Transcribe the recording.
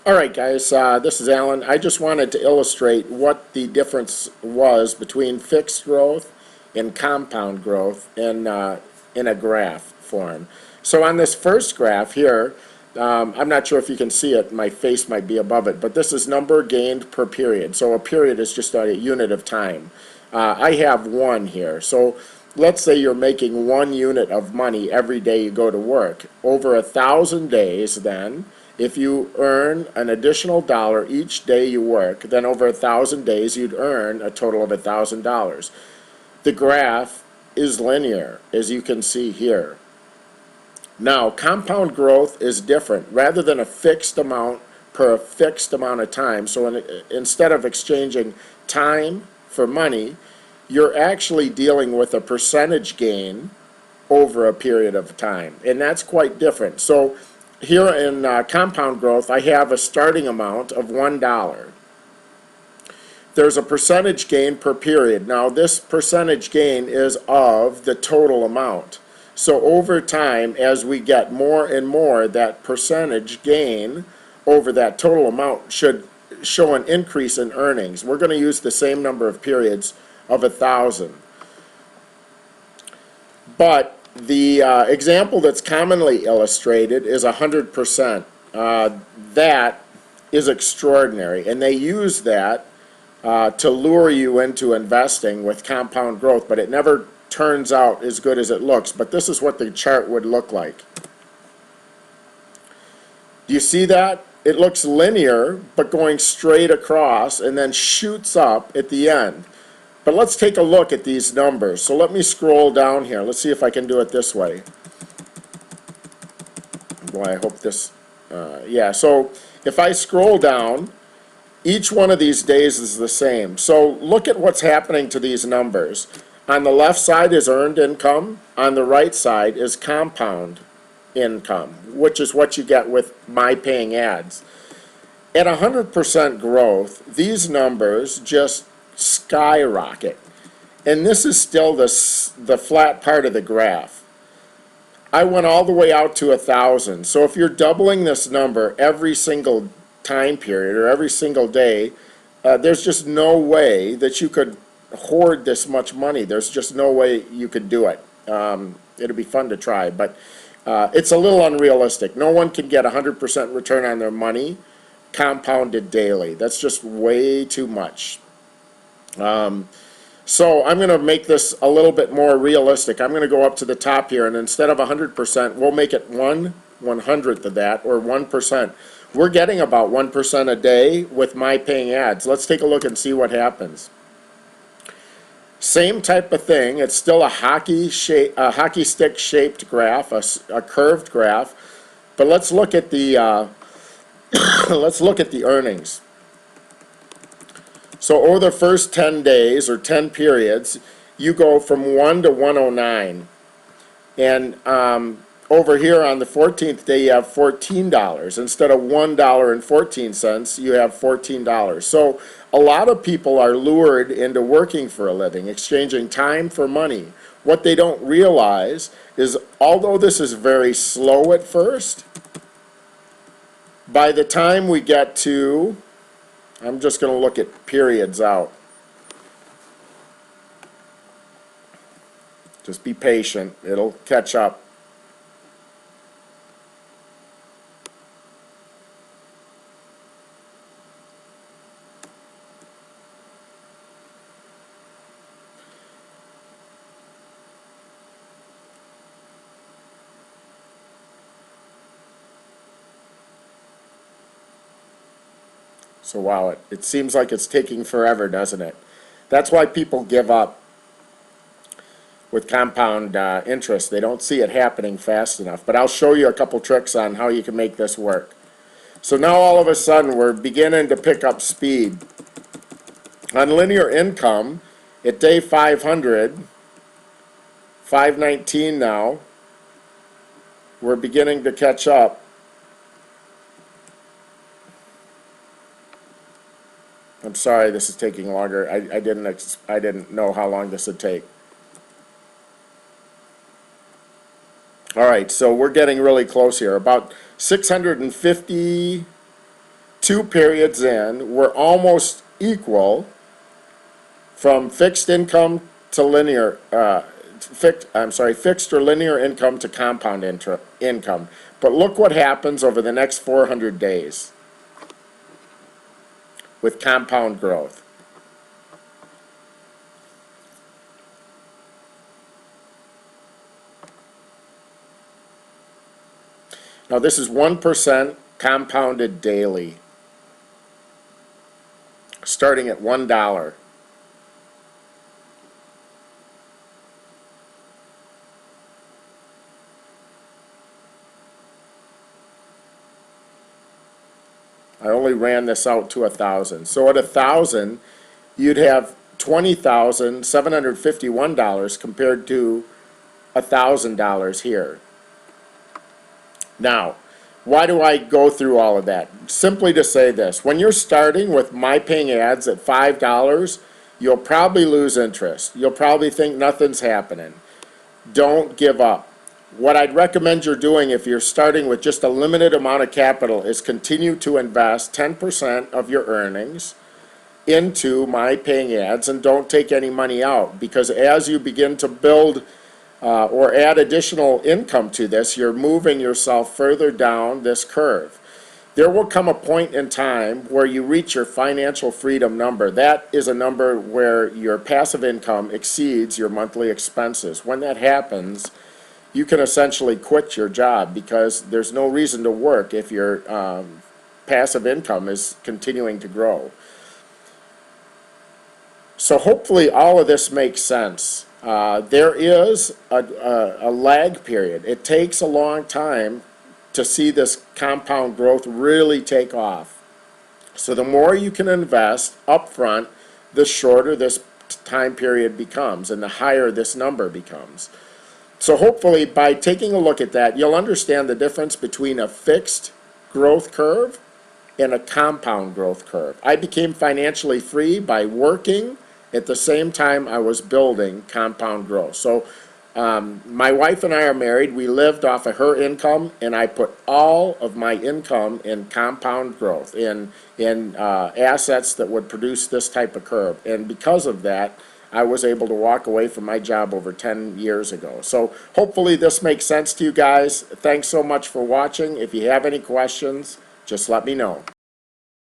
All right, guys, this is Alan. I just wanted to illustrate what the difference was between fixed growth and compound growth in a graph form. So on this first graph here, I'm not sure if you can see it, my face might be above it, but this is number gained per period. So a period is just a unit of time. I have one here. So let's say you're making 1 unit of money every day you go to work. Over 1,000 days then, if you earn an additional dollar each day you work, then over 1,000 days you'd earn a total of $1,000. The graph is linear, as you can see here. Now, compound growth is different. Rather than a fixed amount per a fixed amount of time, so instead of exchanging time for money, you're actually dealing with a percentage gain over a period of time, and that's quite different. So here in compound growth, I have a starting amount of $1. There's a percentage gain per period. Now, this percentage gain is of the total amount. So over time, as we get more and more, that percentage gain over that total amount should show an increase in earnings. We're going to use the same number of periods of 1,000. But the example that's commonly illustrated is 100%. That is extraordinary, and they use that to lure you into investing with compound growth, but it never turns out as good as it looks. But this is what the chart would look like. Do you see that? It looks linear, but going straight across and then shoots up at the end. But let's take a look at these numbers. So let me scroll down here. Let's see if I can do it this way. Boy, I hope this, yeah, so if I scroll down, each one of these days is the same. So look at what's happening to these numbers. On the left side is earned income. On the right side is compound income, which is what you get with my paying ads. At 100% growth, these numbers just skyrocket. And this is still the flat part of the graph. I went all the way out to 1,000. So if you're doubling this number every single time period or every single day, there's just no way that you could hoard this much money. There's just no way you could do it. It'll be fun to try, but it's a little unrealistic. No one can get 100% return on their money compounded daily. That's just way too much. So I'm going to make this a little bit more realistic. I'm going to go up to the top here, and instead of 100%, we'll make it 1/100th of that, or 1%. We're getting about 1% a day with my paying ads. Let's take a look and see what happens. Same type of thing. It's still a hockey stick shaped graph, a curved graph. But let's look at the let's look at the earnings. So over the first 10 days or 10 periods, you go from 1 to 109. And over here on the 14th day, you have $14. Instead of $1.14, you have $14. So a lot of people are lured into working for a living, exchanging time for money. What they don't realize is, although this is very slow at first, by the time we get to, I'm just going to look at periods out. Just be patient. It'll catch up. So wow, it seems like it's taking forever, doesn't it? That's why people give up with compound interest. They don't see it happening fast enough. But I'll show you a couple tricks on how you can make this work. So now all of a sudden we're beginning to pick up speed. On linear income, at day 500, 519 now, we're beginning to catch up. I'm sorry this is taking longer. I didn't know how long this would take. All right, so we're getting really close here. About 650 2 periods in, we're almost equal from fixed income to linear, fixed or linear income to compound income. But look what happens over the next 400 days with compound growth. Now this is 1% compounded daily, starting at $1. I only ran this out to 1,000. So at 1,000, you'd have $20,751 compared to $1,000 here. Now, why do I go through all of that? Simply to say this: when you're starting with my paying ads at $5, you'll probably lose interest. You'll probably think nothing's happening. Don't give up. What I'd recommend you're doing if you're starting with just a limited amount of capital is continue to invest 10% of your earnings into my paying ads and don't take any money out, because as you begin to build or add additional income to this, you're moving yourself further down this curve. There will come a point in time where you reach your financial freedom number. That is a number where your passive income exceeds your monthly expenses. When that happens, you can essentially quit your job because there's no reason to work if your passive income is continuing to grow. So hopefully all of this makes sense. There is a lag period. It takes a long time to see this compound growth really take off. So the more you can invest upfront, the shorter this time period becomes and the higher this number becomes. So hopefully by taking a look at that, you'll understand the difference between a fixed growth curve and a compound growth curve. I became financially free by working at the same time I was building compound growth. So my wife and I are married. We lived off of her income, and I put all of my income in compound growth, in assets that would produce this type of curve. And because of that, I was able to walk away from my job over 10 years ago. So hopefully this makes sense to you guys. Thanks so much for watching. If you have any questions, just let me know.